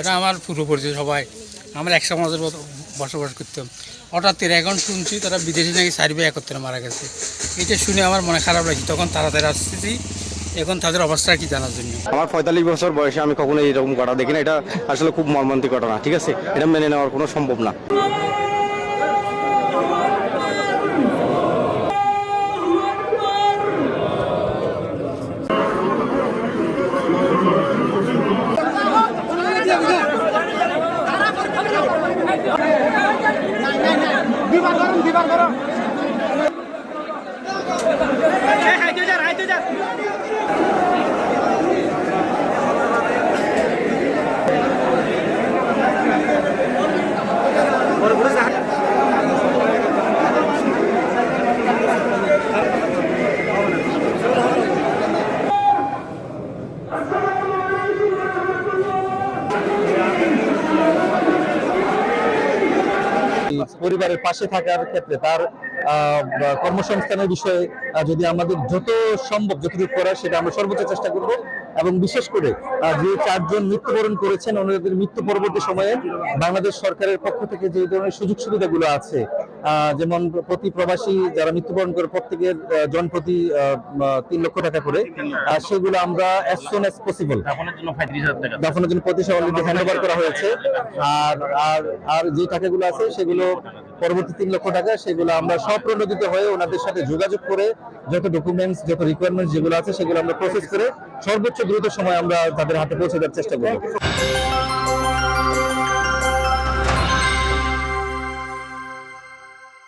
এটা আমার পুরো পরিচয় সবাই আমরা এক সমাজের মতো বসবাস করতাম। হঠাৎ এখন শুনছি তারা বিদেশি নাকি 4 ভাই একত্রে মারা গেছে। এটা শুনে আমার মনে খারাপ লাগছে, তখন তাড়াতাড়ি আসতেছি এখন তাদের অবস্থা কি জানার জন্য। আমার 45 বছর বয়সে আমি কখনো এইরকম ঘটনা দেখি না। এটা আসলে খুব মর্মান্তিক ঘটনা, ঠিক আছে, এটা মেনে নেওয়ার কোনো সম্ভব না। পরিবারের পাশে থাকার ক্ষেত্রে তার কর্মসংস্থানের বিষয়ে যদি আমাদের যত সম্ভব যতটুকু করার সেটা আমরা সর্বোচ্চ চেষ্টা করব। এবং বিশেষ করে যে 4 জন মৃত্যুবরণ করেছেন ওনাদের মৃত্যু পরবর্তী সময়ে বাংলাদেশ সরকারের পক্ষ থেকে যে ধরনের সুযোগ সুবিধাগুলো আছে, যেমন প্রতি প্রবাসী যারা মৃত্যুবরণ করে প্রত্যেকের জনপ্রতি 3 লক্ষ টাকা করে, সেগুলো আমরা as soon as possible দাফনের জন্য 35,000 অলরেডি হ্যান্ড ওভার করা হয়েছে। আর আর আর যে টাকাগুলো আছে সেগুলো পরবর্তী 3 লক্ষ টাকা, সেগুলো আমরা স্বপ্রণোদিত হয়ে ওনাদের সাথে যোগাযোগ করে যত ডকুমেন্টস যত রিকোয়ারমেন্টস যেগুলো আছে সেগুলো আমরা প্রসেস করে সর্বোচ্চ দ্রুত সময় আমরা তাদের হাতে পৌঁছে দেওয়ার চেষ্টা করব।